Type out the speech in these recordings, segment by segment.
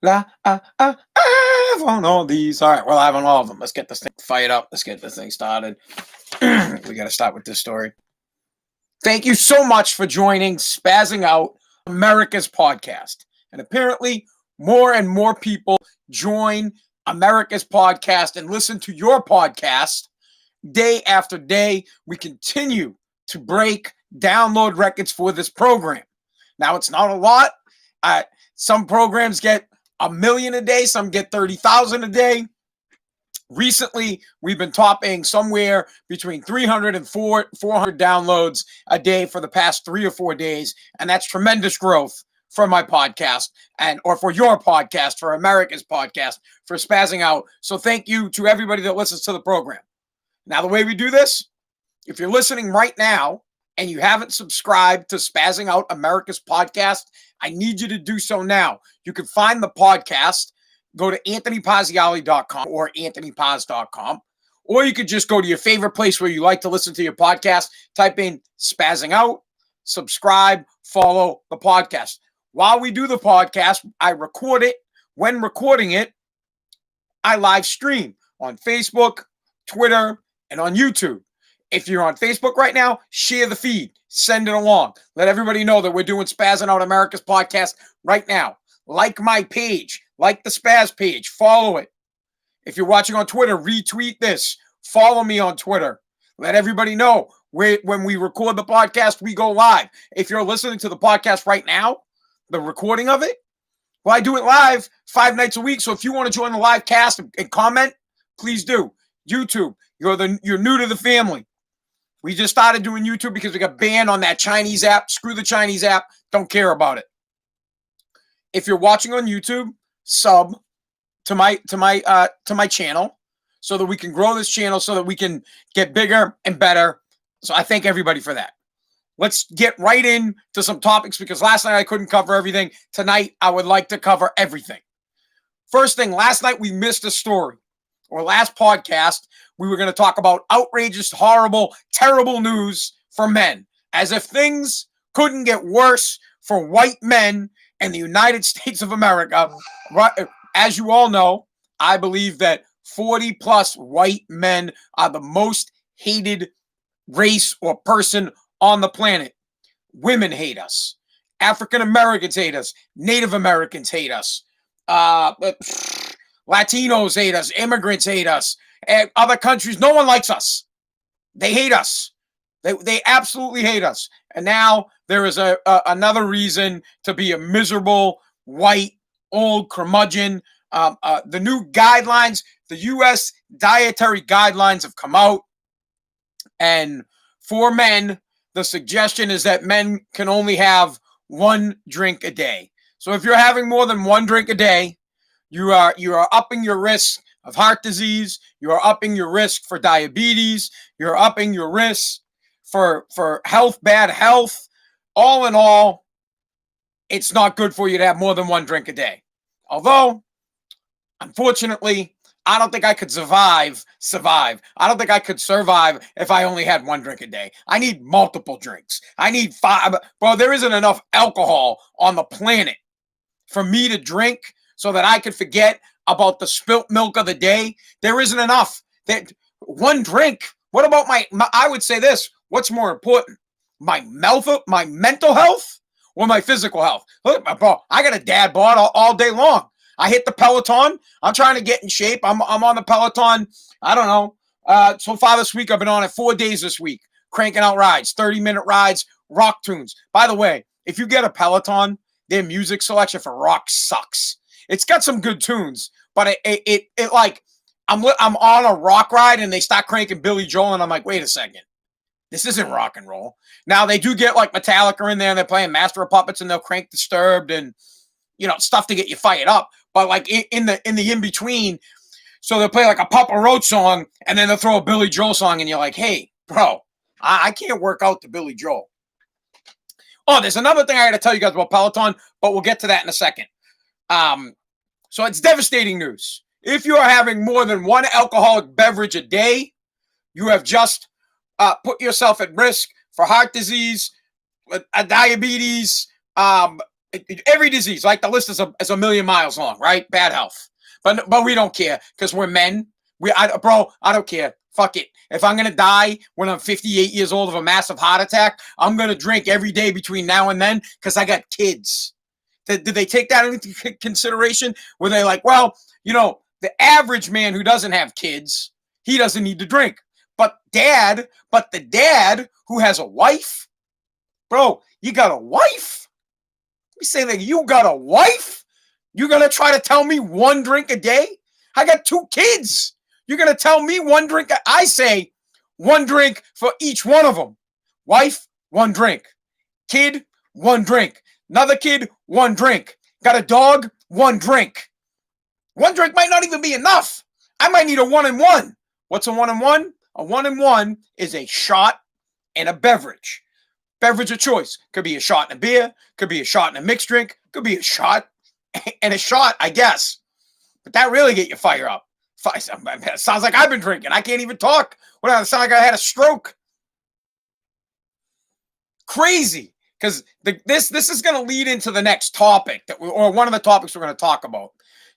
on all these. All right, we're live on all of them. Let's get this thing fired up. Let's get this thing started. We got to start with this story. Thank you so much for joining Spazzing Out, America's podcast. And apparently, more and more people join America's podcast and listen to your podcast day after day. We continue to break download records for this program. Now, it's not a lot. Some programs get 1 million a day. Some get 30,000 a day. Recently, we've been topping somewhere between 300 and 400 downloads a day for the past 3 or 4 days. And that's tremendous growth for my podcast or for your podcast, for America's podcast, for Spazzing Out. So thank you to everybody that listens to the program. Now, the way we do this, if you're listening right now and you haven't subscribed to Spazzing Out, America's podcast, I need you to do so now. You can find the podcast. Go to anthonypazziali.com or anthonypaz.com, or you could just go to your favorite place where you like to listen to your podcast, type in Spazzing Out, subscribe, follow the podcast. While we do the podcast, I record it. When recording it, I live stream on Facebook, Twitter, and on YouTube. If you're on Facebook right now, share the feed, send it along. Let everybody know that we're doing Spazzing Out America's podcast right now. Like my page, like the Spaz page, follow it. If you're watching on Twitter, retweet this. Follow me on Twitter. Let everybody know when we record the podcast, we go live. If you're listening to the podcast right now, the recording of it, well, I do it live 5 nights a week. So if you want to join the live cast and comment, please do. YouTube, you're new to the family. We just started doing YouTube because we got banned on that Chinese app. Screw the Chinese app. Don't care about it. If you're watching on YouTube, sub to my channel so that we can grow this channel, so that we can get bigger and better. So I thank everybody for that. Let's get right into some topics because last night I couldn't cover everything. Tonight I would like to cover everything. First thing, last night we missed a story. Or last podcast, we were going to talk about outrageous, horrible, terrible news for men. As if things couldn't get worse for white men in the United States of America. As you all know, I believe that 40 plus white men are the most hated race or person on the planet. Women hate us. African Americans hate us. Native Americans hate us. Latinos hate us. Immigrants hate us. And other countries, no one likes us. They hate us. They absolutely hate us. And now there is another reason to be a miserable, white, old curmudgeon. The new guidelines, the U.S. dietary guidelines have come out. And for men, the suggestion is that men can only have 1 drink a day. So if you're having more than 1 drink a day, you are upping your risk of heart disease. You are upping your risk for diabetes. You're upping your risk for bad health. All in all, it's not good for you to have more than 1 drink a day. Although, unfortunately, I don't think I could survive. I don't think I could survive if I only had 1 drink a day. I need multiple drinks. I need 5. Bro, there isn't enough alcohol on the planet for me to drink so that I could forget about the spilt milk of the day. There isn't enough. That 1 drink. What about my I would say this. What's more important? My mental health or my physical health? Look, bro, I got a dad bod all day long. I hit the Peloton. I'm trying to get in shape. I'm on the Peloton. I don't know. So far this week, I've been on it 4 days this week, cranking out rides, 30-minute rides, rock tunes. By the way, if you get a Peloton, their music selection for rock sucks. It's got some good tunes, but it like I'm on a rock ride and they start cranking Billy Joel and I'm like, wait a second. This isn't rock and roll. Now they do get like Metallica in there and they're playing Master of Puppets and they'll crank Disturbed and stuff to get you fired up. But like in the in-between, so they'll play like a Papa Roach song and then they'll throw a Billy Joel song and you're like, hey, bro, I can't work out to Billy Joel. Oh, there's another thing I got to tell you guys about Peloton, but we'll get to that in a second. So it's devastating news. If you are having more than 1 alcoholic beverage a day, you have just put yourself at risk for heart disease, diabetes, every disease, like the list is a million miles long, right? Bad health. But we don't care because we're men. Bro, I don't care. Fuck it. If I'm going to die when I'm 58 years old of a massive heart attack, I'm going to drink every day between now and then because I got kids. Did they take that into consideration? Were they like, well, the average man who doesn't have kids, he doesn't need to drink. But the dad who has a wife, bro, you got a wife? You say that you got a wife? You're going to try to tell me one drink a day? I got 2 kids. You're going to tell me one drink? I say 1 drink for each one of them. Wife, 1 drink. Kid, 1 drink. Another kid, 1 drink. Got a dog, 1 drink. 1 drink might not even be enough. I might need a 1-in-1. What's a 1-in-1? A 1-in-1 is a shot and a beverage. Beverage of choice. Could be a shot and a beer. Could be a shot and a mixed drink. Could be a shot and a shot, I guess. But that really get you fire up. Sounds like I've been drinking. I can't even talk. It sounds like I had a stroke. Crazy. Because this is going to lead into the next topic, or one of the topics we're going to talk about.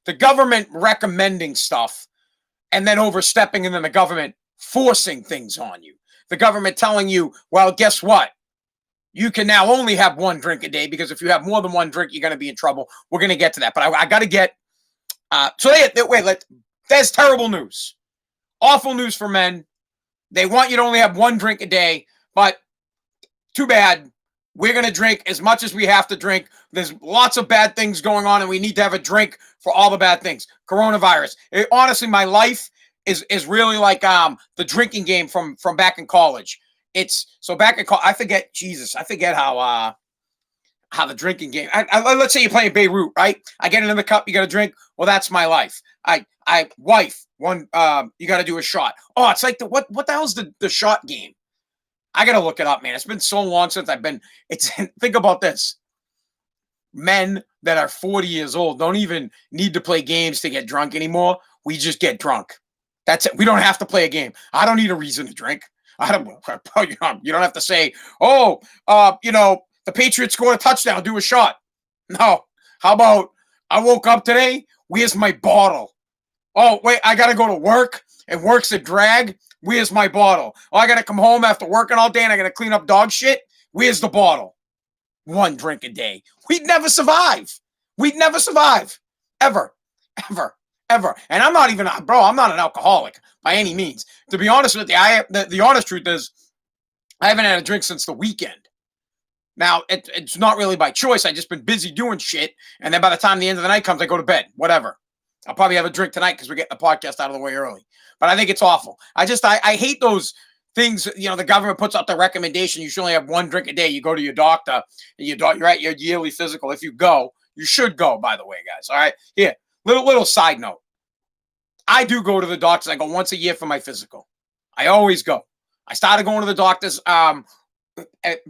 The government recommending stuff and then overstepping, and then the government forcing things on you. The government telling you, well, guess what? You can now only have 1 drink a day because if you have more than 1 drink, you're going to be in trouble. We're going to get to that. But I got to get... That's terrible news. Awful news for men. They want you to only have 1 drink a day, but too bad. We're going to drink as much as we have to drink. There's lots of bad things going on, and we need to have a drink for all the bad things. Coronavirus. Honestly, my life is really like the drinking game from back in college. Back in college, I forget how the drinking game. Let's say you're playing Beirut, right? I get into the cup, you got to drink. Well, that's my life. Wife, you got to do a shot. Oh, it's like what the hell's the shot game? I got to look it up, man. It's been so long since think about this. Men that are 40 years old don't even need to play games to get drunk anymore. We just get drunk. That's it. We don't have to play a game. I don't need a reason to drink. You don't have to say, the Patriots scored a touchdown, do a shot. No. How about I woke up today? Where's my bottle? Oh, wait, I got to go to work and work's a drag. Where's my bottle? Oh, I got to come home after working all day and I got to clean up dog shit. Where's the bottle? 1 drink a day. We'd never survive. Ever. And I'm not even, I'm not an alcoholic by any means. To be honest with you, the honest truth is I haven't had a drink since the weekend. Now, it's not really by choice. I've just been busy doing shit. And then by the time the end of the night comes, I go to bed. Whatever. I'll probably have a drink tonight because we're getting the podcast out of the way early. But I think it's awful. I hate those things. The government puts out the recommendation. You should only have 1 drink a day. You go to your doctor. And you're at your yearly physical. If you go, you should go, by the way, guys. All right? Here, little side note. I do go to the doctors. I go once a year for my physical. I always go. I started going to the doctors.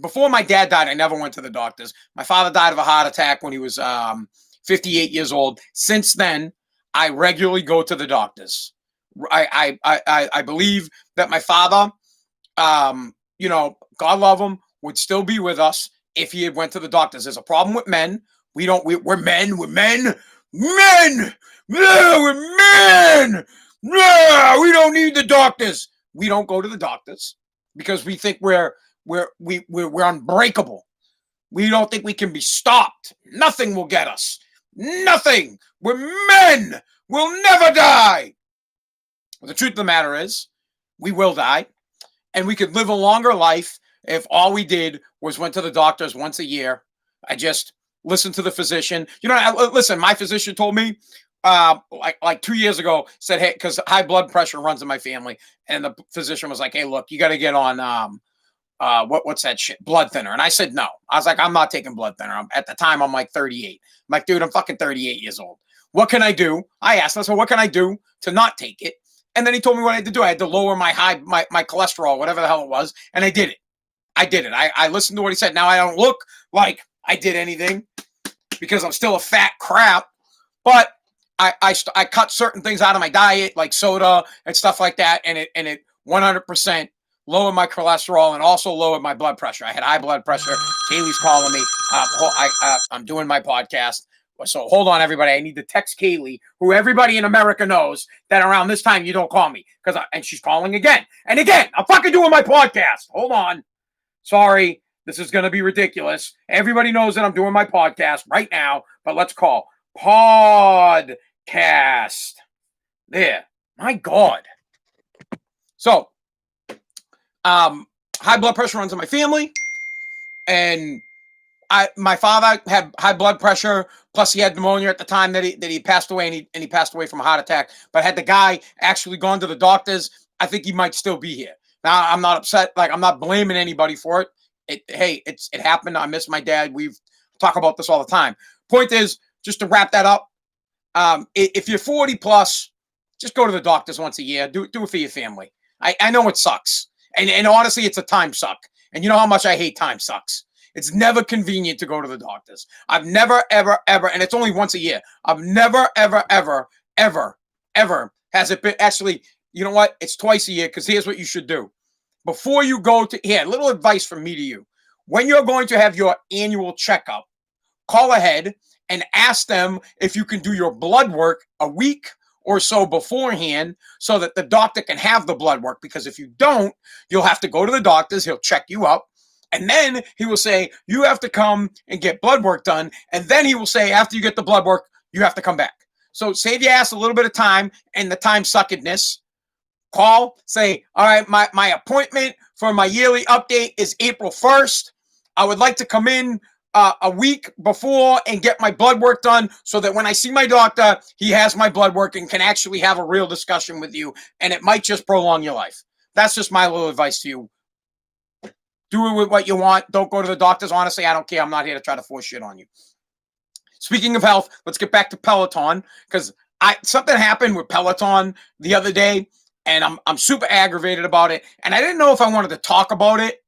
Before my dad died, I never went to the doctors. My father died of a heart attack when he was 58 years old. Since then, I regularly go to the doctors. I believe that my father, God love him, would still be with us if he had went to the doctors. There's a problem with men. We're men. No, we're men. No, we don't need the doctors. We don't go to the doctors because we think we're unbreakable. We don't think we can be stopped. Nothing will get us. Nothing. We're men. We'll never die. Well, the truth of the matter is, we will die, and we could live a longer life if all we did was went to the doctors once a year. I just listened to the physician. Listen, my physician told me like 2 years ago, said, hey, because high blood pressure runs in my family, and the physician was like, hey, look, you got to get on what's that shit? Blood thinner. And I said, no. I was like, I'm not taking blood thinner. At the time, I'm like 38. I'm like, dude, I'm fucking 38 years old. What can I do? I asked him, so what can I do to not take it? And then he told me what I had to do. I had to lower my cholesterol, whatever the hell it was. And I did it. I listened to what he said. Now I don't look like I did anything because I'm still a fat crap, but I cut certain things out of my diet, like soda and stuff like that. And it 100% lowered my cholesterol, and also lowered my blood pressure. I had high blood pressure. Kaylee's calling me. I'm doing my podcast. So hold on, everybody. I need to text Kaylee, who everybody in America knows that around this time you don't call me. And she's calling again. And again, I'm fucking doing my podcast. Hold on. Sorry. This is going to be ridiculous. Everybody knows that I'm doing my podcast right now, but let's call podcast. There. My God. So, high blood pressure runs in my family, and my father had high blood pressure, plus he had pneumonia at the time that he passed away, and he passed away from a heart attack. But had the guy actually gone to the doctors, I think he might still be here. Now, I'm not upset. Like, I'm not blaming anybody for it. It happened. I miss my dad. We've talked about this all the time. Point is, just to wrap that up, if you're 40 plus, just go to the doctors once a year. Do it for your family. I know it sucks. And honestly, it's a time suck. And you know how much I hate time sucks. It's never convenient to go to the doctors. I've never, ever, ever, and it's only once a year. I've never, ever, ever, ever, ever has it been, actually, you know what? It's twice a year, because here's what you should do. Before you go to, here, little advice from me to you. When you're going to have your annual checkup, call ahead and ask them if you can do your blood work a week or so beforehand, so that the doctor can have the blood work. Because if you don't, you'll have to go to the doctors. He'll check you up. And then he will say, you have to come and get blood work done. And then he will say, after you get the blood work, you have to come back. So save your ass a little bit of time and the time suckedness. Call, say, all right, my appointment for my yearly update is April 1st. I would like to come in a week before and get my blood work done, so that when I see my doctor, he has my blood work and can actually have a real discussion with you, and it might just prolong your life. That's just my little advice to you. Do it with what you want. Don't go to the doctors. Honestly, I don't care. I'm not here to try to force shit on you. Speaking of health, let's get back to Peloton, because something happened with Peloton the other day, and I'm super aggravated about it. And I didn't know if I wanted to talk about it,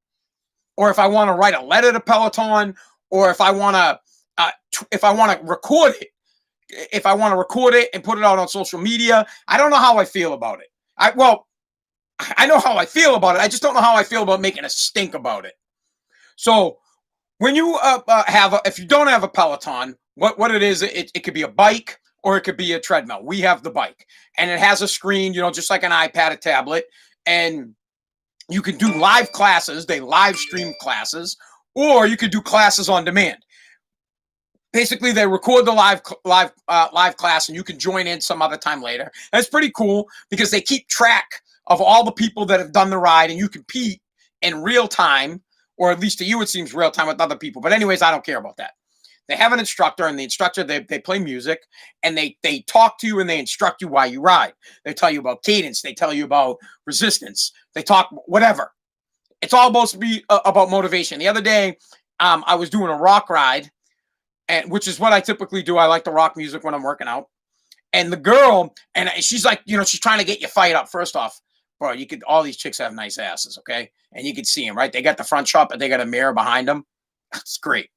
or if I want to write a letter to Peloton, or if I want to record it. If I want to record it and put it out on social media. I don't know how I feel about it. I know how I feel about it. I just don't know how I feel about making a stink about it. So when you if you don't have a Peloton, what it is, it could be a bike or it could be a treadmill. We have the bike, and it has a screen, just like an iPad, a tablet, and you can do live classes. They live stream classes, or you could do classes on demand. Basically, they record the live class, and you can join in some other time later. And it's pretty cool because they keep track of all the people that have done the ride, and you compete in real time, or at least to you it seems real time with other people. But anyways, I don't care about that. They have an instructor, and the instructor, they play music, and they talk to you, and they instruct you while you ride. They tell you about cadence. They tell you about resistance. They talk whatever. It's all supposed to be about motivation. The other day, I was doing a rock ride, which is what I typically do. I like the rock music when I'm working out. And the girl, and she's like, she's trying to get you fired up. First off, bro, all these chicks have nice asses, okay? And you can see them, right? They got the front shot, but they got a mirror behind them. That's great.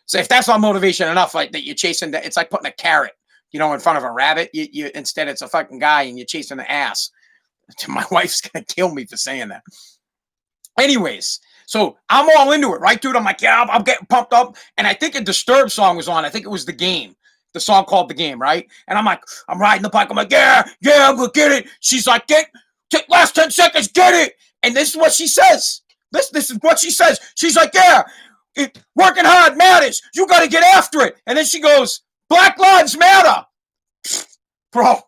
So if that's not motivation enough, like that you're chasing, it's like putting a carrot, in front of a rabbit. You instead it's a fucking guy, and you're chasing the ass. My wife's gonna kill me for saying that. Anyways, so I'm all into it, right, dude? I'm like, yeah, I'm getting pumped up. And I think a Disturbed song was on. I think it was The Game, the song called The Game, right? And I'm like, I'm riding the bike. I'm like, yeah, I'm gonna get it. She's like, get last 10 seconds, get it. And this is what she says. This is what she says. She's like, yeah, working hard matters. You got to get after it. And then she goes, Black Lives Matter. Bro,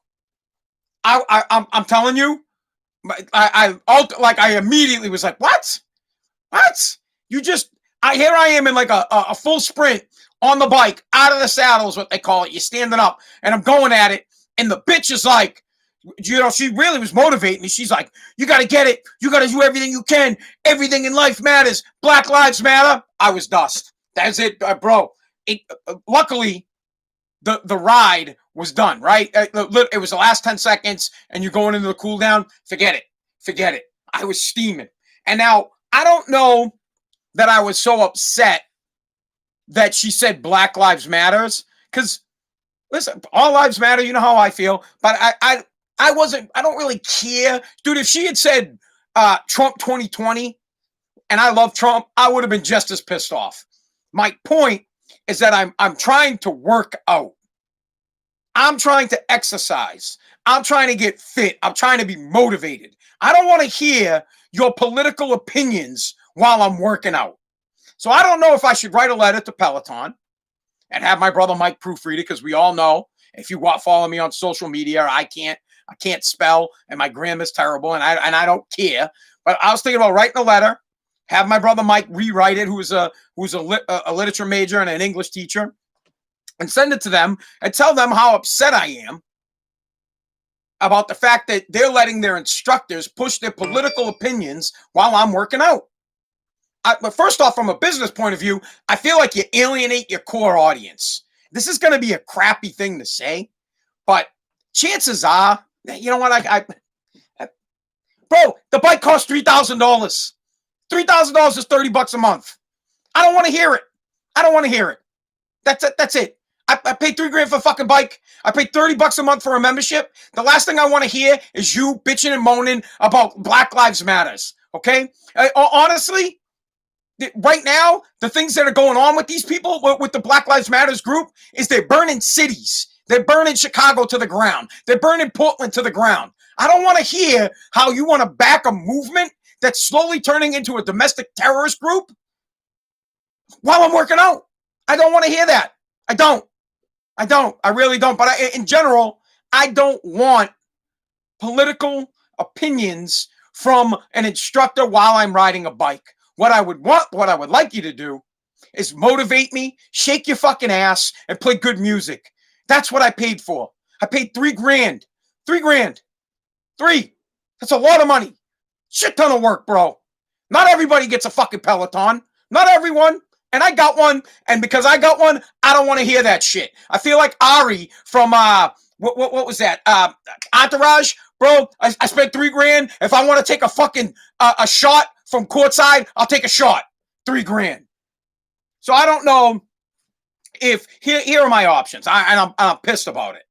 I'm telling you, I immediately was like, what? Here I am in like a full sprint on the bike, out of the saddle is what they call it. You're standing up, and I'm going at it, and the bitch is like, she really was motivating me. She's like, you got to get it. You got to do everything you can. Everything in life matters. Black Lives Matter. I was dust. That's it, bro. Luckily, the ride was done, right? It was the last 10 seconds, and you're going into the cool down. Forget it. I was steaming. And now, I don't know that I was so upset that she said Black Lives Matters, because, listen, all lives matter. You know how I feel. But I don't really care. Dude, if she had said Trump 2020, and I love Trump, I would have been just as pissed off. My point is that I'm trying to work out. I'm trying to exercise. I'm trying to get fit. I'm trying to be motivated. I don't want to hear your political opinions while I'm working out. So I don't know if I should write a letter to Peloton and have my brother Mike proofread it, because we all know, if you follow me on social media, I can't spell and my grammar's terrible, and I don't care. But I was thinking about writing a letter, have my brother Mike rewrite it, who's a literature major and an English teacher, and send it to them and tell them how upset I am about the fact that they're letting their instructors push their political opinions while I'm working out. But first off, from a business point of view, I feel like you alienate your core audience. This is going to be a crappy thing to say, but chances are, you know what? Bro, the bike costs $3,000. $3,000 is $30 a month. I don't want to hear it. I don't want to hear it. That's it. That's it. I paid $3,000 for a fucking bike. I paid $30 a month for a membership. The last thing I want to hear is you bitching and moaning about Black Lives Matters. Okay? Honestly, right now, the things that are going on with these people, with the Black Lives Matters group, is they're burning cities. They're burning Chicago to the ground. They're burning Portland to the ground. I don't want to hear how you want to back a movement that's slowly turning into a domestic terrorist group while I'm working out. I don't want to hear that. I don't. I really don't. But in general, I don't want political opinions from an instructor while I'm riding a bike. What I would like you to do is motivate me, shake your fucking ass, and play good music. That's what I paid for. I paid $3,000. $3,000. That's a lot of money. Shit ton of work, bro. Not everybody gets a fucking Peloton. Not everyone. And I got one. And because I got one, I don't want to hear that shit. I feel like Ari from what was that? Entourage, bro. I spent $3,000. If I want to take a fucking a shot from courtside, I'll take a shot. $3,000. So I don't know if here are my options. I'm pissed about it.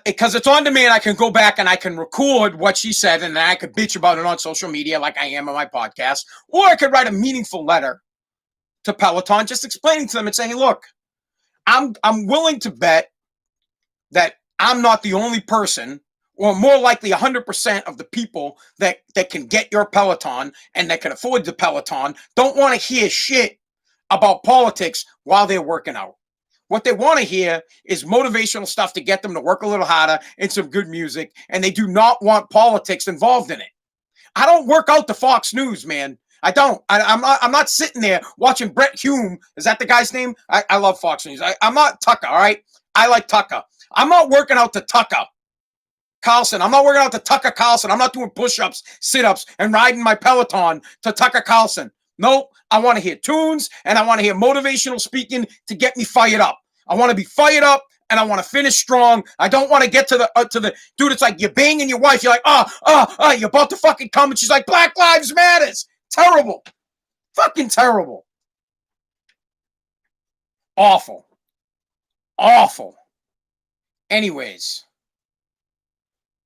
Because it's on demand, I can go back and I can record what she said, and then I could bitch about it on social media like I am on my podcast, or I could write a meaningful letter to Peloton, just explaining to them and saying, hey, look, I'm willing to bet that I'm not the only person, or more likely 100% of the people that can get your Peloton and that can afford the Peloton don't want to hear shit about politics while they're working out. What they want to hear is motivational stuff to get them to work a little harder and some good music, and they do not want politics involved in it. I don't work out the Fox News, man. I don't. I'm not sitting there watching Brett Hume. Is that the guy's name? I love Fox News. I'm not Tucker, all right? I like Tucker. I'm not working out to Tucker Carlson. I'm not working out to Tucker Carlson. I'm not doing push-ups, sit-ups, and riding my Peloton to Tucker Carlson. Nope. I want to hear tunes, and I want to hear motivational speaking to get me fired up. I want to be fired up, and I want to finish strong. I don't want to get to the dude. It's like you're banging your wife. You're like, you're about to fucking come, and she's like, Black Lives Matters. Terrible. Fucking terrible. Awful. Anyways,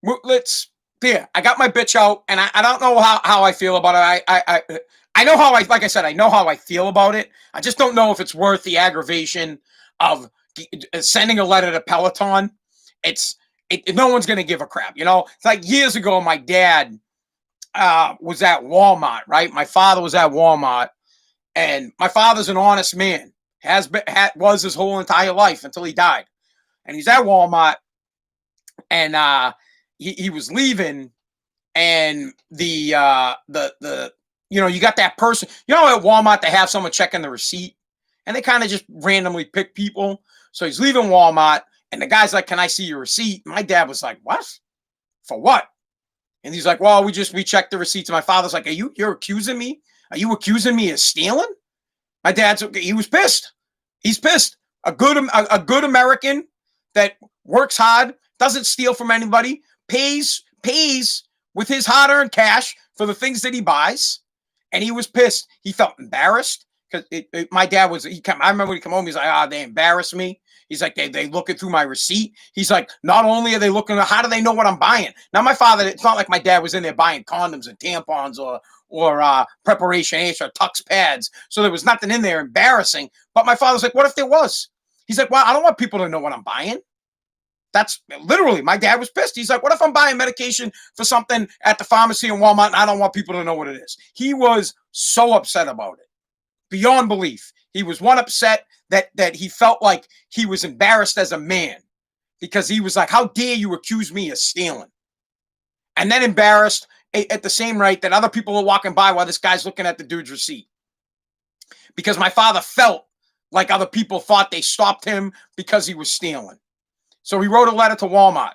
I got my bitch out, and I don't know how I feel about it. I know how like I said, I know how I feel about it. I just don't know if it's worth the aggravation of sending a letter to Peloton. No one's going to give a crap. You know, it's like years ago, my dad was at Walmart, right? My father was at Walmart, and my father's an honest man. Was his whole entire life until he died. And he's at Walmart, and he was leaving, and you got that person, at Walmart they have someone checking the receipt, and they kind of just randomly pick people. So he's leaving Walmart, and the guy's like, "Can I see your receipt?" My dad was like, "What? For what?" And he's like, "Well, we checked the receipts." And my father's like, "You're accusing me? Are you accusing me of stealing?" My he was pissed. He's pissed. A good American that works hard, doesn't steal from anybody, pays with his hard-earned cash for the things that he buys, and he was pissed. He felt embarrassed because my dad was. I remember when he came home, he's like, "They embarrassed me." He's like, they looking through my receipt. He's like, not only are they looking, how do they know what I'm buying? Now, my father, it's not like my dad was in there buying condoms and tampons or Preparation H or Tux pads. So there was nothing in there embarrassing. But my father's like, what if there was? He's like, well, I don't want people to know what I'm buying. That's literally, my dad was pissed. He's like, what if I'm buying medication for something at the pharmacy in Walmart and I don't want people to know what it is? He was so upset about it. Beyond belief. He was one upset that he felt like he was embarrassed as a man because he was like, how dare you accuse me of stealing? And then embarrassed at the same rate that other people are walking by while this guy's looking at the dude's receipt. Because my father felt like other people thought they stopped him because he was stealing. So he wrote a letter to Walmart.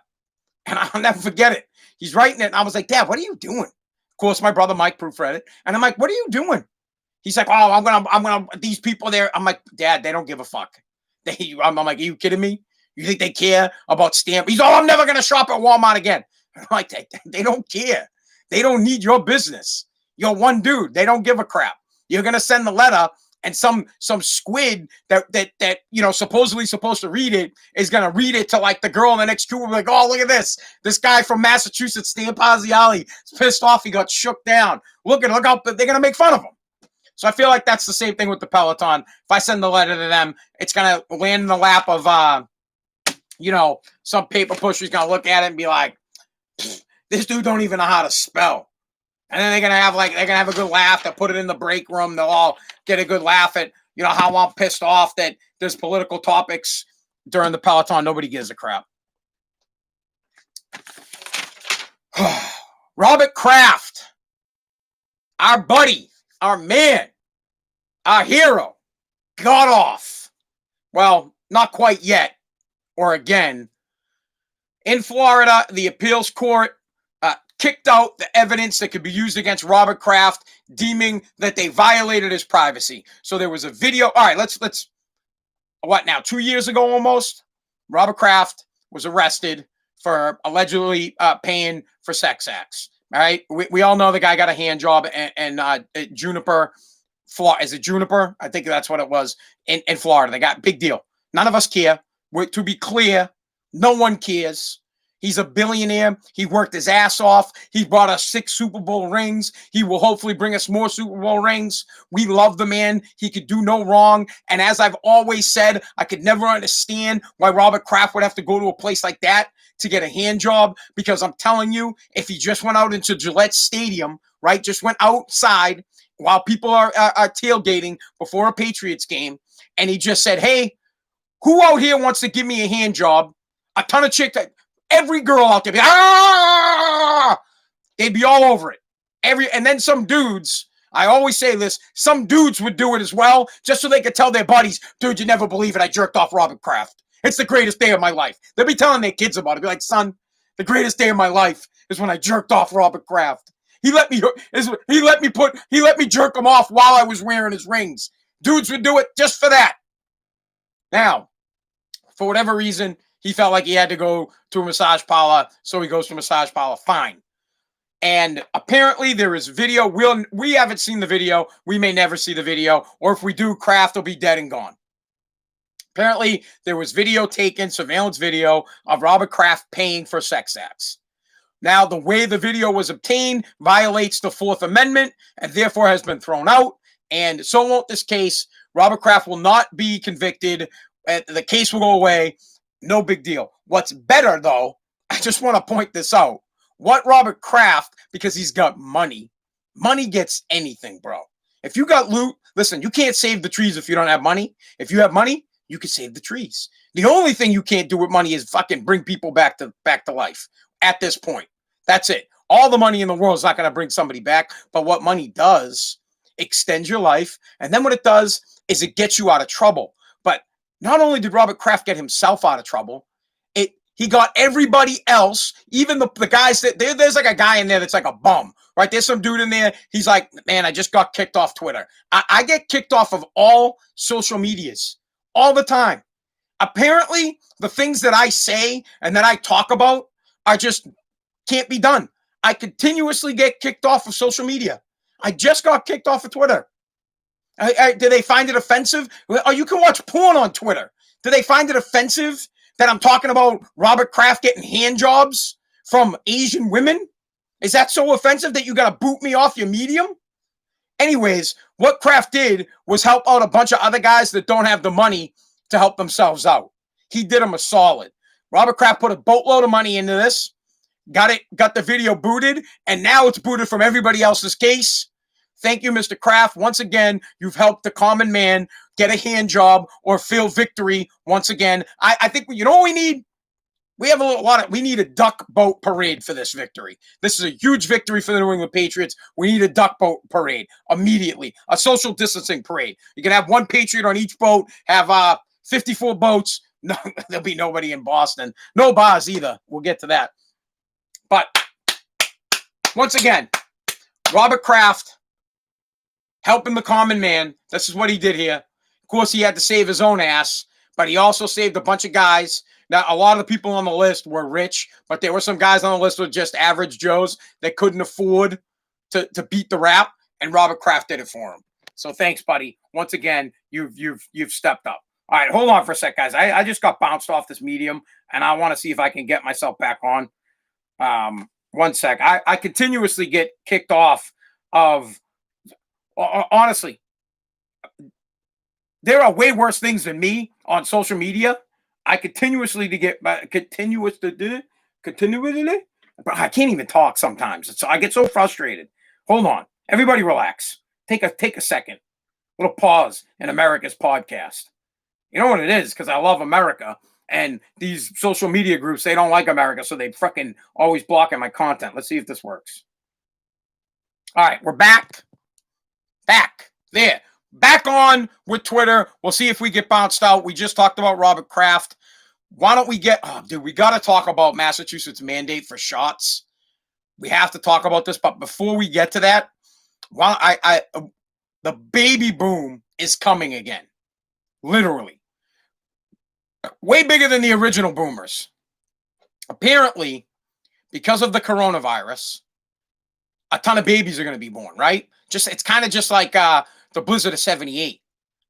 And I'll never forget it. He's writing it. And I was like, Dad, what are you doing? Of course, my brother Mike proofread it. And I'm like, what are you doing? He's like, oh, I'm gonna, these people there. I'm like, Dad, they don't give a fuck. I'm like, are you kidding me? You think they care about stamp? He's, oh, I'm never gonna shop at Walmart again. I'm like, they don't care. They don't need your business. You're one dude. They don't give a crap. You're gonna send the letter, and some squid that supposedly supposed to read it is gonna read it to like the girl in the next queue. Like, oh, look at this. This guy from Massachusetts, Stan Paziali, is pissed off. He got shook down. Look out. They're gonna make fun of him. So I feel like that's the same thing with the Peloton. If I send the letter to them, it's going to land in the lap of, some paper pusher's going to look at it and be like, this dude don't even know how to spell. And then they're going to have a good laugh. They'll put it in the break room. They'll all get a good laugh at, how I'm pissed off that there's political topics during the Peloton. Nobody gives a crap. Robert Kraft, our buddy, our man, our hero, got off. Well, not quite yet, or again. In Florida, the appeals court kicked out the evidence that could be used against Robert Kraft, deeming that they violated his privacy. So there was a video. All right, let's what now? 2 years ago almost, Robert Kraft was arrested for allegedly paying for sex acts. All right, we all know the guy got a hand job and Juniper. Is it Juniper? I think that's what it was in Florida. They got big deal. None of us care. To be clear, no one cares. He's a billionaire. He worked his ass off. He brought us 6 Super Bowl rings. He will hopefully bring us more Super Bowl rings. We love the man. He could do no wrong. And as I've always said, I could never understand why Robert Kraft would have to go to a place like that to get a hand job, because I'm telling you, if he just went out into Gillette Stadium, right, just went outside while people are tailgating before a Patriots game, and he just said, hey, who out here wants to give me a hand job? A ton of chicks, every girl out there, they'd be all over it. And then some dudes, I always say this, some dudes would do it as well, just so they could tell their buddies, dude, you never believe it, I jerked off Robert Kraft. It's the greatest day of my life. They'll be telling their kids about it. Be like, son, the greatest day of my life is when I jerked off Robert Kraft. He let me jerk him off while I was wearing his rings. Dudes would do it just for that. Now, for whatever reason, he felt like he had to go to a massage parlor, so he goes to a massage parlor. Fine. And apparently there is video. We haven't seen the video. We may never see the video. Or if we do, Kraft will be dead and gone. Apparently, there was video taken, surveillance video of Robert Kraft paying for sex acts. Now, the way the video was obtained violates the 4th Amendment and therefore has been thrown out. And so won't this case. Robert Kraft will not be convicted. The case will go away. No big deal. What's better, though, I just want to point this out. What Robert Kraft, because he's got money. Money gets anything, bro. If you got loot, listen, you can't save the trees if you don't have money. If you have money, you can save the trees. The only thing you can't do with money is fucking bring people back to life at this point. That's it. All the money in the world is not going to bring somebody back. But what money does, extends your life. And then what it does is it gets you out of trouble. But not only did Robert Kraft get himself out of trouble, he got everybody else, even the guys that there's like a guy in there that's like a bum, right? There's some dude in there. He's like, man, I just got kicked off Twitter. I get kicked off of all social medias all the time. Apparently, the things that I say and that I talk about are just can't be done. I continuously get kicked off of social media. I just got kicked off of Twitter. Do they find it offensive? Oh, you can watch porn on Twitter. Do they find it offensive that I'm talking about Robert Kraft getting hand jobs from Asian women? Is that so offensive that you got to boot me off your medium? Anyways, what Kraft did was help out a bunch of other guys that don't have the money to help themselves out. He did them a solid. Robert Kraft put a boatload of money into this, got the video booted, and now it's booted from everybody else's case. Thank you, Mr. Kraft. Once again, you've helped the common man get a hand job or feel victory once again. I think, you know what we need? We need a duck boat parade for this victory. This is a huge victory for the New England Patriots. We need a duck boat parade immediately. A social distancing parade. You can have one Patriot on each boat, have 54 boats. No, there'll be nobody in Boston. No bars either. We'll get to that. But once again, Robert Kraft helping the common man. This is what he did here. Of course, he had to save his own ass, but he also saved a bunch of guys. Now, a lot of the people on the list were rich, but there were some guys on the list with just average Joes that couldn't afford to beat the rap, and Robert Kraft did it for him. So thanks, buddy. Once again, you've stepped up. All right, hold on for a sec, guys. I just got bounced off this medium, and I want to see if I can get myself back on. One sec. I continuously get kicked off of, honestly, there are way worse things than me on social media. I continuously but I can't even talk sometimes. I get so frustrated. Hold on. Everybody relax. Take a second. Little pause in America's podcast. You know what it is? Because I love America. And these social media groups, they don't like America, so they freaking always blocking my content. Let's see if this works. All right, we're back. There. Back on with Twitter. We'll see if we get bounced out. We just talked about Robert Kraft. Why don't we we got to talk about Massachusetts' mandate for shots. We have to talk about this, but before we get to that, the baby boom is coming again. Literally. Way bigger than the original boomers. Apparently, because of the coronavirus, a ton of babies are going to be born, right? It's kind of just like the blizzard of 78. A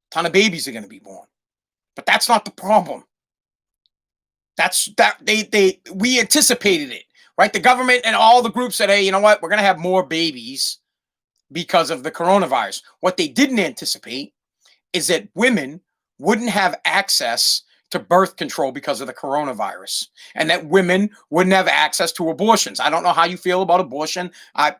ton of babies are going to be born. But that's not the problem. We anticipated it, right? The government and all the groups said, hey, you know what? We're going to have more babies because of the coronavirus. What they didn't anticipate is that women wouldn't have access to birth control because of the coronavirus, and that women wouldn't have access to abortions. I don't know how you feel about abortion. I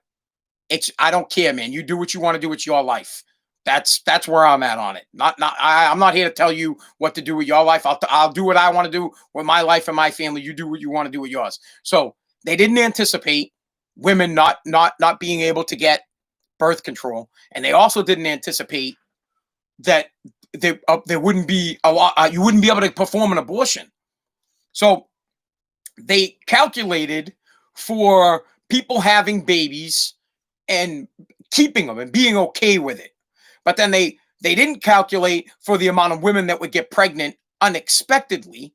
don't care, man. You do what you want to do with your life. That's where I'm at on it. I'm not here to tell you what to do with your life. I'll do what I want to do with my life and my family. You do what you want to do with yours. So they didn't anticipate women not being able to get birth control, and they also didn't anticipate that there wouldn't be a lot. You wouldn't be able to perform an abortion. So they calculated for people having babies and keeping them and being okay with it. But then they didn't calculate for the amount of women that would get pregnant unexpectedly,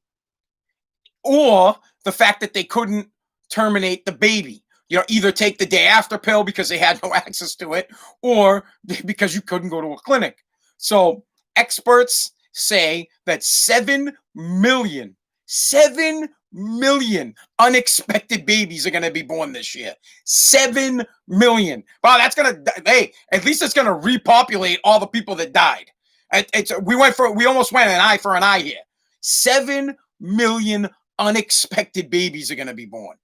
or the fact that they couldn't terminate the baby. You know, either take the day after pill because they had no access to it, or because you couldn't go to a clinic. So experts say that 7 million unexpected babies are going to be born this year. 7 million. Wow, that's going to, hey, at least it's going to repopulate all the people that died. We almost went an eye for an eye here. 7 million unexpected babies are going to be born.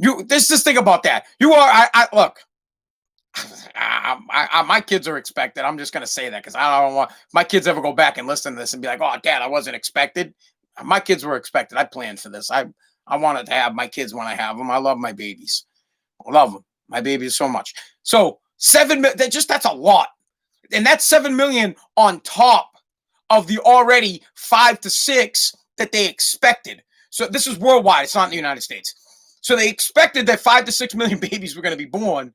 Dude, just think about that. Look, my kids are expected. I'm just going to say that because I don't want my kids ever go back and listen to this and be like, oh, Dad, I wasn't expected. My kids were expected. I planned for this. I wanted to have my kids when I have them. I love my babies. I love them. My babies so much. So 7 million, that's a lot. And that's 7 million on top of the already 5 to 6 that they expected. So this is worldwide. It's not in the United States. So they expected that 5 to 6 million babies were going to be born.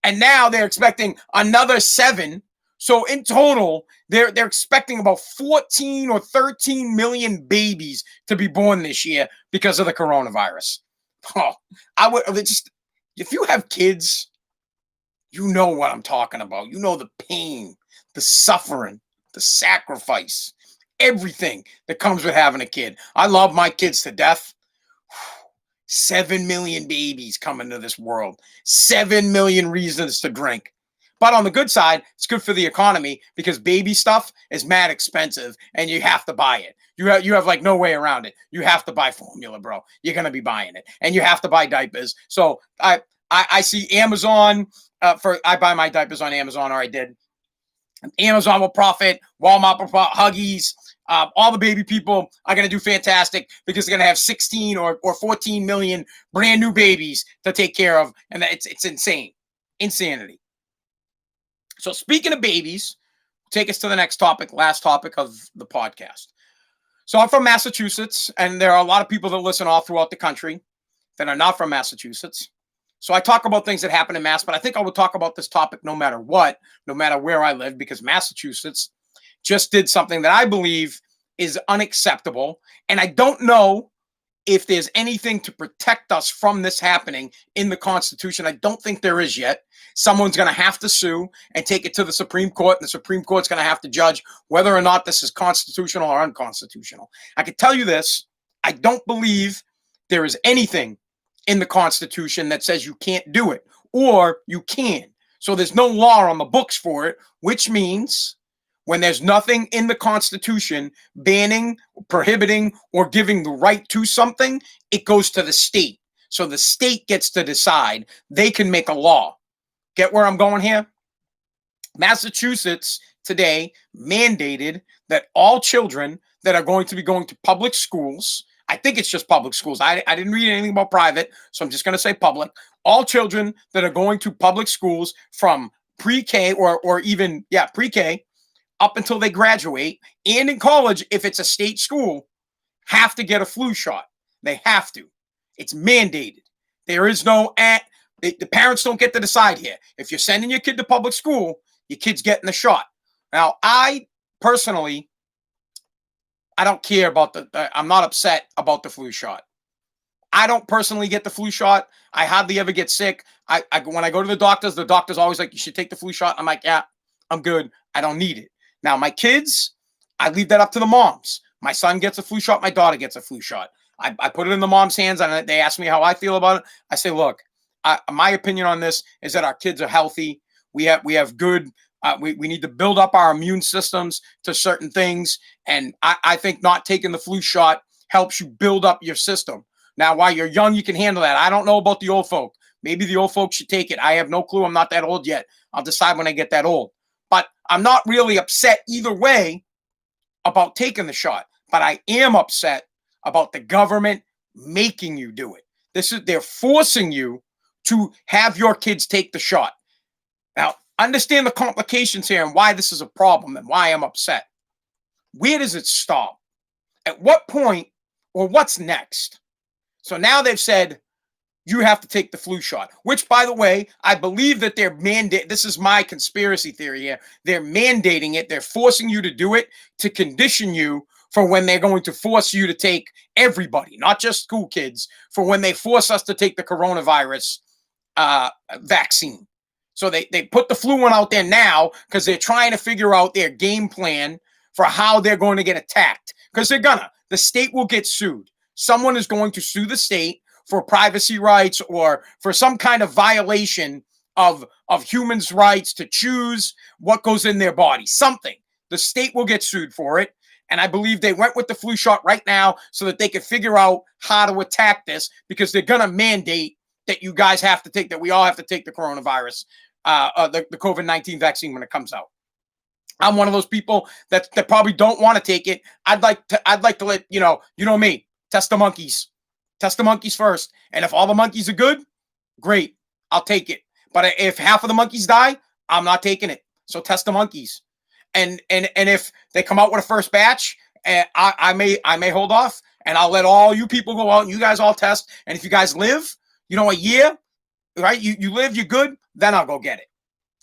And now they're expecting another 7. So in total, they're expecting about 14 or 13 million babies to be born this year because of the coronavirus. Oh, if you have kids, you know what I'm talking about. You know the pain, the suffering, the sacrifice, everything that comes with having a kid. I love my kids to death. 7 million babies come into this world, 7 million reasons to drink. But on the good side, it's good for the economy because baby stuff is mad expensive and you have to buy it. You have like no way around it. You have to buy formula, bro. You're gonna be buying it, and you have to buy diapers. So I see Amazon for I buy my diapers on Amazon, or I did. Amazon will profit, Walmart will profit, Huggies, all the baby people are going to do fantastic because they're going to have 16 or 14 million brand new babies to take care of. And it's insane. Insanity. So speaking of babies, take us to the next topic, last topic of the podcast. So I'm from Massachusetts, and there are a lot of people that listen all throughout the country that are not from Massachusetts. So I talk about things that happen in Mass, but I think I will talk about this topic no matter what, no matter where I live, because Massachusetts just did something that I believe is unacceptable. And I don't know if there's anything to protect us from this happening in the Constitution. I don't think there is yet. Someone's going to have to sue and take it to the Supreme Court, and the Supreme Court's going to have to judge whether or not this is constitutional or unconstitutional. I can tell you this, I don't believe there is anything in the Constitution that says you can't do it, or you can. So there's no law on the books for it, which means when there's nothing in the Constitution banning, prohibiting, or giving the right to something, it goes to the state. So the state gets to decide. They can make a law. Get where I'm going here? Massachusetts today mandated that all children that are going to be going to public schools, I think it's just public schools. I didn't read anything about private, so I'm just going to say public. All children that are going to public schools from pre-K or even, pre-K up until they graduate, and in college, if it's a state school, have to get a flu shot. They have to. It's mandated. There is no, the parents don't get to decide here. If you're sending your kid to public school, your kid's getting the shot. Now, I personally, I don't care about I'm not upset about the flu shot. I don't personally get the flu shot. I hardly ever get sick. When I go to the doctor's always like, you should take the flu shot. I'm like, yeah, I'm good. I don't need it. Now, my kids, I leave that up to the moms. My son gets a flu shot. My daughter gets a flu shot. I put it in the mom's hands, and they ask me how I feel about it. I say, look, my opinion on this is that our kids are healthy. We have good. We need to build up our immune systems to certain things, and I think not taking the flu shot helps you build up your system. Now, while you're young, you can handle that. I don't know about the old folk. Maybe the old folks should take it. I have no clue. I'm not that old yet. I'll decide when I get that old. But I'm not really upset either way about taking the shot. But I am upset about the government making you do it. They're forcing you to have your kids take the shot. Now, understand the complications here and why this is a problem and why I'm upset. Where does it stop? At what point or what's next? So now they've said you have to take the flu shot, which, by the way, I believe that they're mandating. This is my conspiracy theory here. They're mandating it. They're forcing you to do it to condition you for when they're going to force you to take everybody, not just school kids, for when they force us to take the coronavirus vaccine. So they put the flu one out there now because they're trying to figure out their game plan for how they're going to get attacked. Because the state will get sued. Someone is going to sue the state for privacy rights or for some kind of violation of humans' rights to choose what goes in their body. Something. The state will get sued for it. And I believe they went with the flu shot right now so that they could figure out how to attack this, because they're going to mandate that you guys have to take, that we all have to take the coronavirus, the COVID-19 vaccine when it comes out. I'm one of those people that probably don't want to take it. I'd like to let, you know me, test the monkeys. Test the monkeys first. And if all the monkeys are good, great, I'll take it. But if half of the monkeys die, I'm not taking it. So test the monkeys. And if they come out with a first batch, I may hold off, and I'll let all you people go out and you guys all test. And if you guys live, a year, right? You live, you're good, then I'll go get it.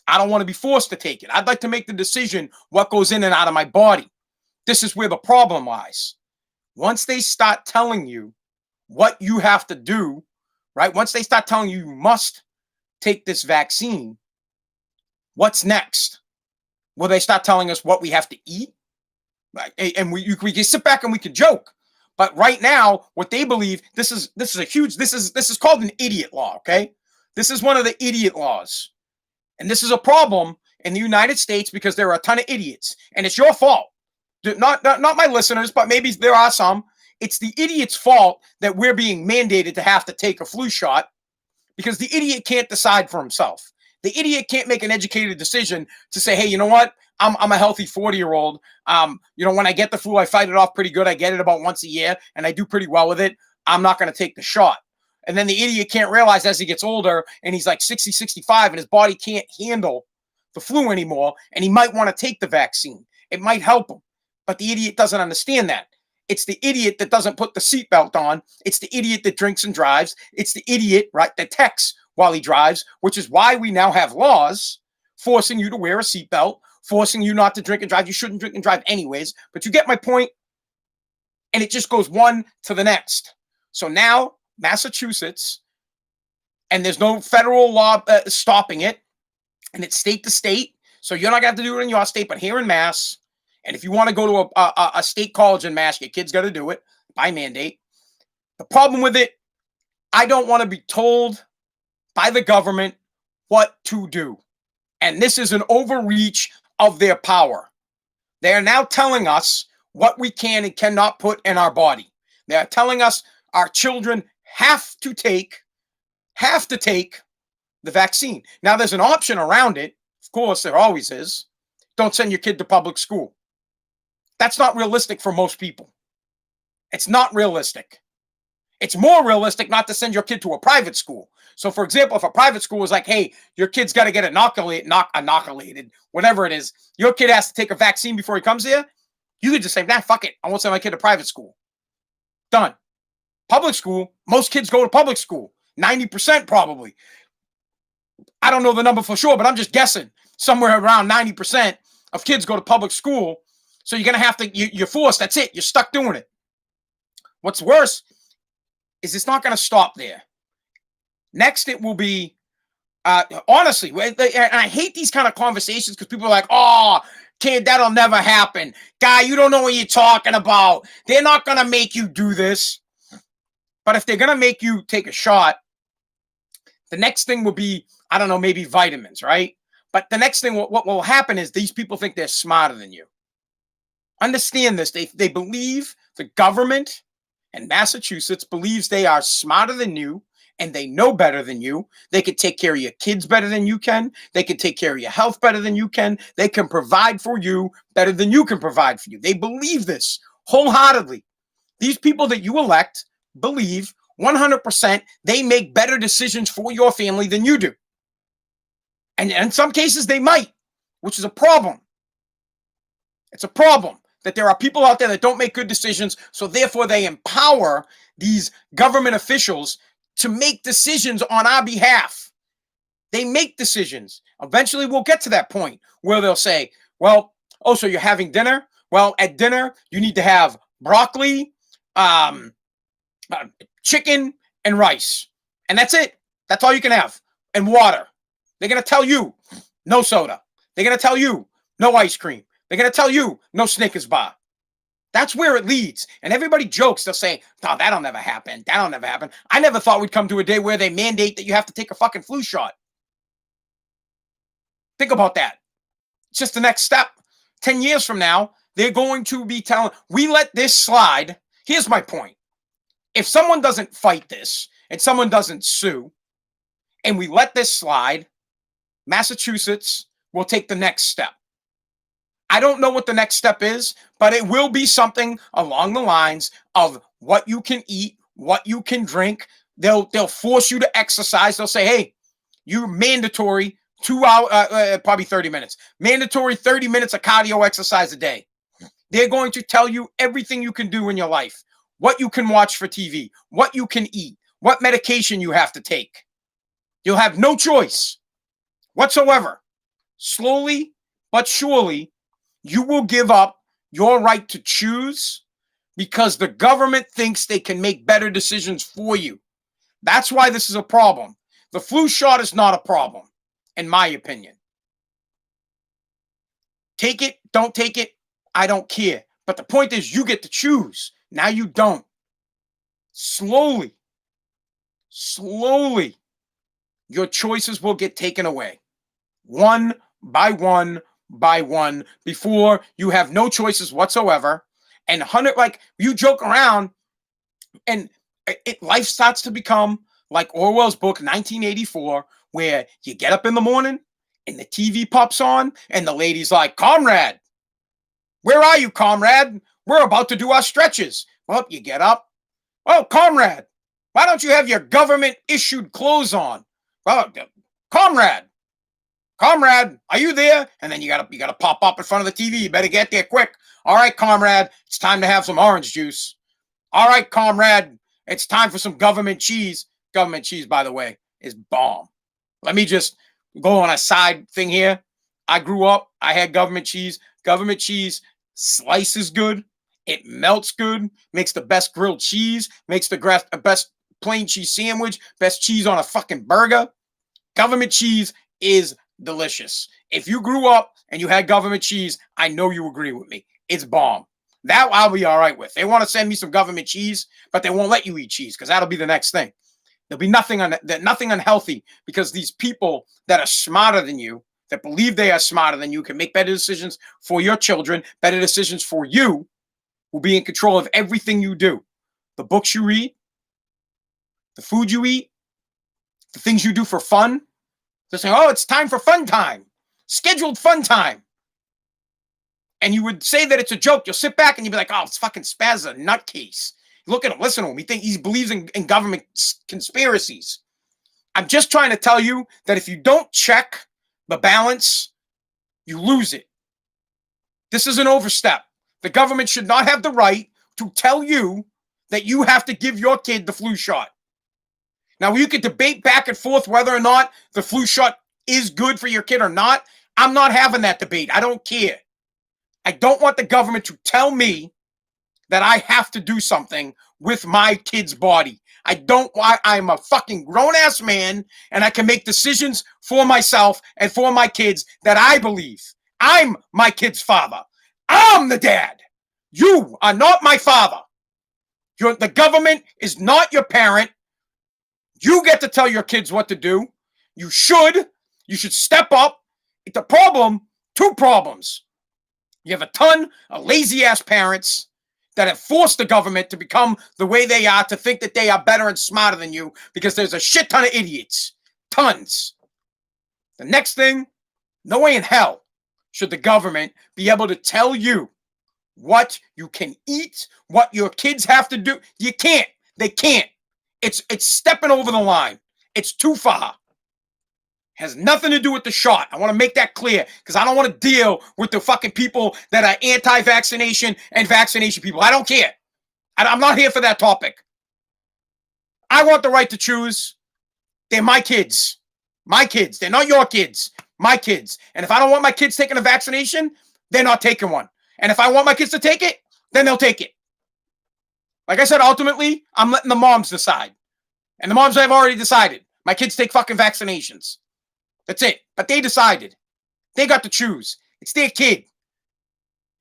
I don't want to be forced to take it. I'd like to make the decision what goes in and out of my body. This is where the problem lies. Once they start telling you what you have to do, right? Once they start telling you must take this vaccine, what's next? Will they start telling us what we have to eat? And we can sit back and we can joke. But right now, what they believe, this is called an idiot law, okay? This is one of the idiot laws. And this is a problem in the United States because there are a ton of idiots. And it's your fault. Not my listeners, but maybe there are some. It's the idiot's fault that we're being mandated to have to take a flu shot because the idiot can't decide for himself. The idiot can't make an educated decision to say, hey, you know what? I'm a healthy 40-year-old. When I get the flu, I fight it off pretty good. I get it about once a year, and I do pretty well with it. I'm not going to take the shot. And then the idiot can't realize as he gets older, and he's like 60, 65, and his body can't handle the flu anymore, and he might want to take the vaccine. It might help him. But the idiot doesn't understand that. It's the idiot that doesn't put the seatbelt on. It's the idiot that drinks and drives. It's the idiot, right, that texts while he drives, which is why we now have laws forcing you to wear a seatbelt, forcing you not to drink and drive. You shouldn't drink and drive anyways, but you get my point. And it just goes one to the next. So now Massachusetts, and there's no federal law stopping it, and it's state to state. So you're not going to have to do it in your state, but here in Mass. And if you want to go to a state college in Mass, your kid's got to do it by mandate. The problem with it, I don't want to be told by the government what to do. And this is an overreach of their power. They are now telling us what we can and cannot put in our body. They are telling us our children have to take the vaccine. Now, there's an option around it. Of course, there always is. Don't send your kid to public school. That's not realistic for most people. It's not realistic. It's more realistic not to send your kid to a private school. So, for example, if a private school is like, hey, your kid's got to get inoculated, whatever it is, your kid has to take a vaccine before he comes here, you could just say, nah, fuck it. I won't send my kid to private school. Done. Public school, most kids go to public school. 90% probably. I don't know the number for sure, but I'm just guessing. Somewhere around 90% of kids go to public school. So you're going to have to, you're forced. That's it. You're stuck doing it. What's worse is it's not going to stop there. Next, it will be, honestly, and I hate these kind of conversations because people are like, oh, kid, that'll never happen. Guy, you don't know what you're talking about. They're not going to make you do this. But if they're going to make you take a shot, the next thing will be, I don't know, maybe vitamins, right? But the next thing, what will happen is these people think they're smarter than you. Understand this. They believe the government and Massachusetts believes they are smarter than you and they know better than you. They can take care of your kids better than you can. They can take care of your health better than you can. They can provide for you better than you can provide for you. They believe this wholeheartedly. These people that you elect believe 100% they make better decisions for your family than you do. And in some cases they might, which is a problem. It's a problem that there are people out there that don't make good decisions, so therefore they empower these government officials to make decisions on our behalf. They make decisions. Eventually we'll get to that point where they'll say, well, oh, so you're having dinner? Well, at dinner, you need to have broccoli, chicken, and rice. And that's it. That's all you can have. And water. They're going to tell you no soda. They're going to tell you no ice cream. They're going to tell you no Snickers bar. That's where it leads. And everybody jokes. They'll say, no, that'll never happen. That'll never happen. I never thought we'd come to a day where they mandate that you have to take a fucking flu shot. Think about that. It's just the next step. 10 years from now, they're going to be telling, we let this slide. Here's my point. If someone doesn't fight this and someone doesn't sue and we let this slide, Massachusetts will take the next step. I don't know what the next step is, but it will be something along the lines of what you can eat, what you can drink. They'll force you to exercise. They'll say, hey, you're mandatory 2 hours, probably 30 minutes. Mandatory 30 minutes of cardio exercise a day. They're going to tell you everything you can do in your life, what you can watch for TV, what you can eat, what medication you have to take. You'll have no choice whatsoever. Slowly but surely, you will give up your right to choose because the government thinks they can make better decisions for you. That's why this is a problem. The flu shot is not a problem, in my opinion. Take it, don't take it, I don't care. But the point is, you get to choose. Now you don't. Slowly, your choices will get taken away. One by one by one, before you have no choices whatsoever. And like you joke around, and life starts to become like Orwell's book 1984, where you get up in the morning and the TV pops on and the lady's like, "Comrade, where are you, comrade? We're about to do our stretches." Well, you get up. "Oh, comrade, why don't you have your government issued clothes on?" "Well, comrade, are you there?" And then you gotta pop up in front of the TV. You better get there quick. "All right, comrade, it's time to have some orange juice." "All right, comrade, it's time for some government cheese." Government cheese, by the way, is bomb. Let me just go on a side thing here. I grew up, I had government cheese. Government cheese slices good. It melts good. Makes the best grilled cheese. Makes the best plain cheese sandwich. Best cheese on a fucking burger. Government cheese is delicious. If you grew up and you had government cheese, I know you agree with me. It's bomb. That I'll be all right with. They want to send me some government cheese, but they won't let you eat cheese because that'll be the next thing. There'll be nothing unhealthy, because these people that are smarter than you, that believe they are smarter than you, can make better decisions for your children, better decisions for you, will be in control of everything you do. The books you read, the food you eat, the things you do for fun. They're saying, "Oh, it's time for fun time. Scheduled fun time." And you would say that it's a joke. You'll sit back and you'll be like, "Oh, it's fucking Spaz'n, a nutcase. Look at him, listen to him. He believes in government conspiracies." I'm just trying to tell you that if you don't check the balance, you lose it. This is an overstep. The government should not have the right to tell you that you have to give your kid the flu shot. Now, you could debate back and forth whether or not the flu shot is good for your kid or not. I'm not having that debate. I don't care. I don't want the government to tell me that I have to do something with my kid's body. I'm a fucking grown-ass man, and I can make decisions for myself and for my kids that I believe. I'm my kid's father. I'm the dad. You are not my father. The government is not your parent. You get to tell your kids what to do. You should step up. The problem, two problems. You have a ton of lazy-ass parents that have forced the government to become the way they are, to think that they are better and smarter than you, because there's a shit ton of idiots. Tons. The next thing, no way in hell should the government be able to tell you what you can eat, what your kids have to do. You can't. They can't. It's stepping over the line. It's too far. Has nothing to do with the shot. I want to make that clear, because I don't want to deal with the fucking people that are anti-vaccination and vaccination people. I don't care. I'm not here for that topic. I want the right to choose. They're my kids. My kids. They're not your kids. My kids. And if I don't want my kids taking a vaccination, they're not taking one. And if I want my kids to take it, then they'll take it. Like I said, ultimately, I'm letting the moms decide. And the moms have already decided. My kids take fucking vaccinations. That's it. But they decided. They got to choose. It's their kid,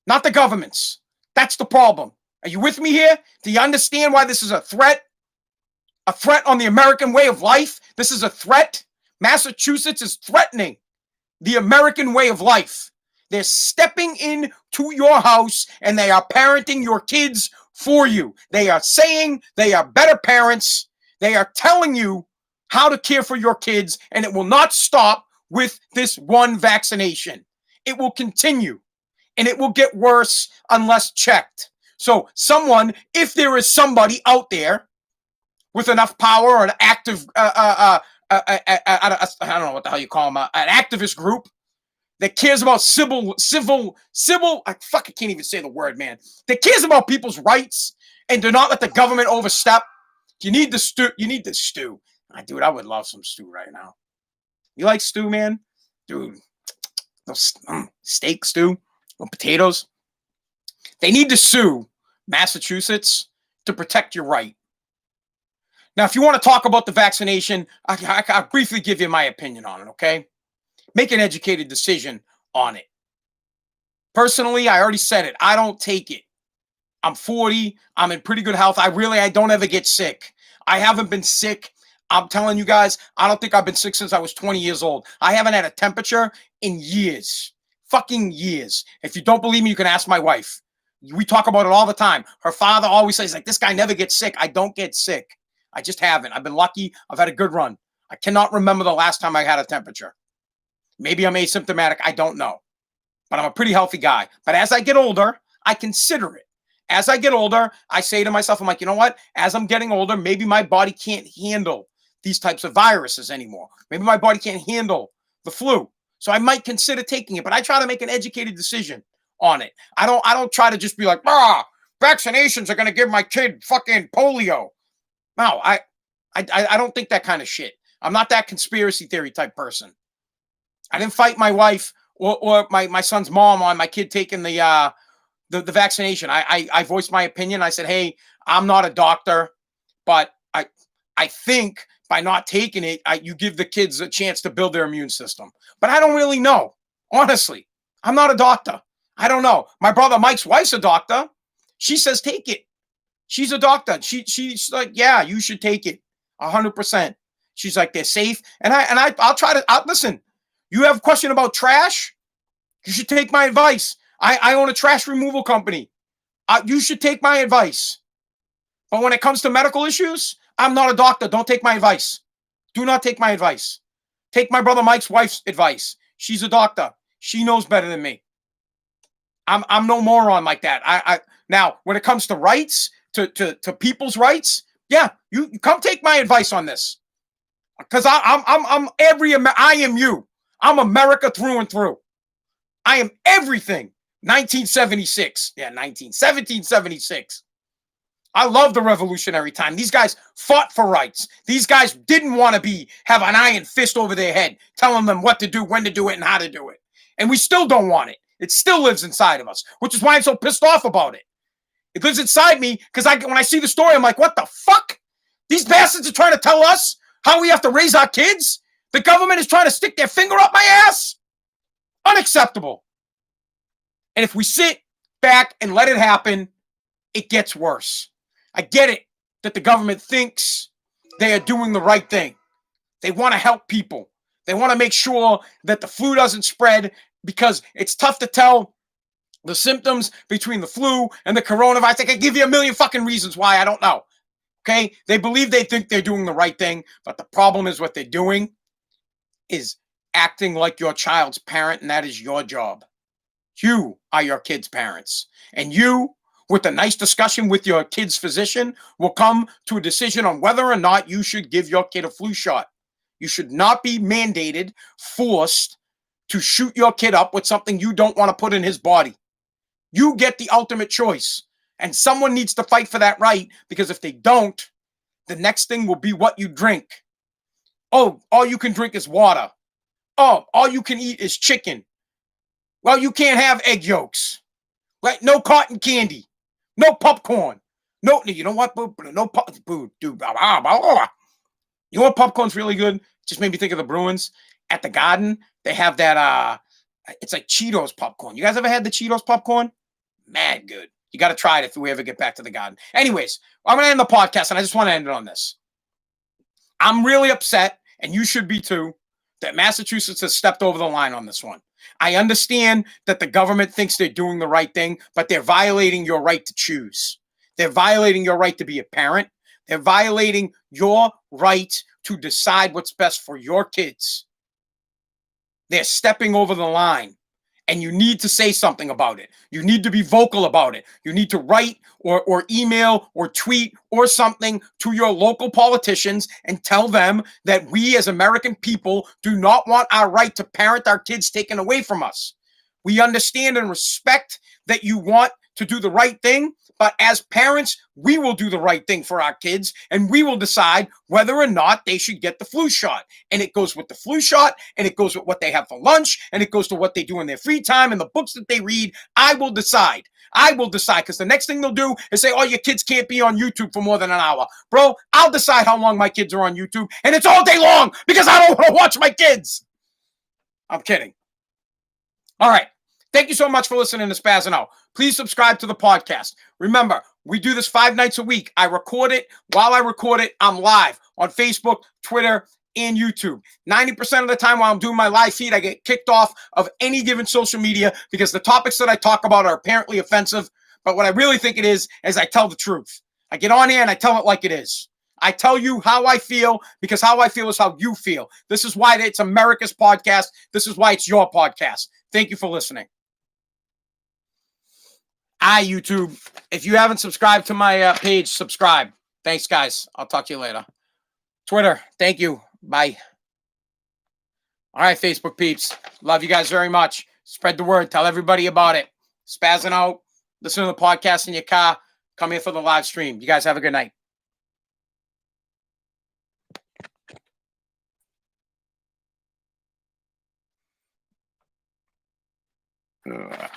not the government's. That's the problem. Are you with me here? Do you understand why this is a threat? A threat on the American way of life? This is a threat. Massachusetts is threatening the American way of life. They're stepping into your house and they are parenting your kids for you. They are saying they are better parents. They are telling you how to care for your kids, and it will not stop with this one vaccination. It will continue, and it will get worse unless checked. So someone, if there is somebody out there with enough power, or an active, I don't know what the hell you call them, an activist group that cares about civil, I can't even say the word, man, that cares about people's rights and do not let the government overstep. You need the stew. Dude, I would love some stew right now. You like stew, man? Dude, steak stew, potatoes. They need to sue Massachusetts to protect your right. Now, if you want to talk about the vaccination, I'll briefly give you my opinion on it, okay? Make an educated decision on it. Personally, I already said it. I don't take it. I'm 40. I'm in pretty good health. I don't ever get sick. I haven't been sick. I'm telling you guys, I don't think I've been sick since I was 20 years old. I haven't had a temperature in years. Fucking years. If you don't believe me, you can ask my wife. We talk about it all the time. Her father always says, like, this guy never gets sick. I don't get sick. I just haven't. I've been lucky. I've had a good run. I cannot remember the last time I had a temperature. Maybe I'm asymptomatic. I don't know. But I'm a pretty healthy guy. But as I get older, I consider it. As I get older, I say to myself, I'm like, you know what? As I'm getting older, maybe my body can't handle these types of viruses anymore. Maybe my body can't handle the flu. So I might consider taking it, but I try to make an educated decision on it. I don't try to just be like, vaccinations are going to give my kid fucking polio. No, I don't think that kind of shit. I'm not that conspiracy theory type person. I didn't fight my wife or my son's mom on my kid taking the vaccination. I voiced my opinion. I said, hey, I'm not a doctor, but I think by not taking it, you give the kids a chance to build their immune system. But I don't really know. Honestly, I'm not a doctor. I don't know. My brother Mike's wife's a doctor. She says take it. She's a doctor. She's like, yeah, you should take it 100%. She's like, they're safe. And I'll try to listen. You have a question about trash? You should take my advice. I own a trash removal company. You should take my advice. But when it comes to medical issues, I'm not a doctor. Don't take my advice. Do not take my advice. Take my brother Mike's wife's advice. She's a doctor. She knows better than me. I'm no moron like that. Now, when it comes to rights, to people's rights, yeah, you come take my advice on this. Because I am you. I'm America through and through. I am everything. 1976. Yeah, 1776. I love the revolutionary time. These guys fought for rights. These guys didn't want to have an iron fist over their head, telling them what to do, when to do it, and how to do it. And we still don't want it. It still lives inside of us, which is why I'm so pissed off about it. It lives inside me because when I see the story, I'm like, what the fuck? These bastards are trying to tell us how we have to raise our kids? The government is trying to stick their finger up my ass? Unacceptable. And if we sit back and let it happen, it gets worse. I get it that the government thinks they are doing the right thing. They want to help people. They want to make sure that the flu doesn't spread because it's tough to tell the symptoms between the flu and the coronavirus. I can give you a million fucking reasons why. I don't know. Okay? They think they're doing the right thing, but the problem is what they're doing is acting like your child's parent, and that is your job. You are your kid's parents. And you, with a nice discussion with your kid's physician, will come to a decision on whether or not you should give your kid a flu shot. You should not be mandated, forced to shoot your kid up with something you don't want to put in his body. You get the ultimate choice. And someone needs to fight for that right, because if they don't, the next thing will be what you drink. Oh, all you can drink is water. Oh, all you can eat is chicken. Well, you can't have egg yolks. Right? No cotton candy. No popcorn. No, you know what? No dude. You know what popcorn's really good? It just made me think of the Bruins. At the Garden, they have that, it's like Cheetos popcorn. You guys ever had the Cheetos popcorn? Mad good. You got to try it if we ever get back to the Garden. Anyways, I'm going to end the podcast, and I just want to end it on this. I'm really upset, and you should be too, that Massachusetts has stepped over the line on this one. I understand that the government thinks they're doing the right thing, but they're violating your right to choose. They're violating your right to be a parent. They're violating your right to decide what's best for your kids. They're stepping over the line, and you need to say something about it. You need to be vocal about it. You need to write or email or tweet or something to your local politicians and tell them that we as American people do not want our right to parent our kids taken away from us. We understand and respect that you want to do the right thing, but as parents, we will do the right thing for our kids, and we will decide whether or not they should get the flu shot. And it goes with the flu shot, and it goes with what they have for lunch, and it goes to what they do in their free time and the books that they read. I will decide. I will decide, because the next thing they'll do is say, oh, your kids can't be on YouTube for more than an hour. Bro, I'll decide how long my kids are on YouTube, and it's all day long because I don't want to watch my kids. I'm kidding. All right. Thank you so much for listening to Spaz'n Out. Please subscribe to the podcast. Remember, we do this 5 nights a week. I record it. While I record it, I'm live on Facebook, Twitter, and YouTube. 90% of the time while I'm doing my live feed, I get kicked off of any given social media because the topics that I talk about are apparently offensive. But what I really think it is I tell the truth. I get on here and I tell it like it is. I tell you how I feel because how I feel is how you feel. This is why it's America's podcast. This is why it's your podcast. Thank you for listening. Hi, YouTube. If you haven't subscribed to my page, subscribe. Thanks, guys. I'll talk to you later. Twitter, thank you. Bye. All right, Facebook peeps. Love you guys very much. Spread the word. Tell everybody about it. Spaz'n Out. Listen to the podcast in your car. Come here for the live stream. You guys have a good night. Ugh.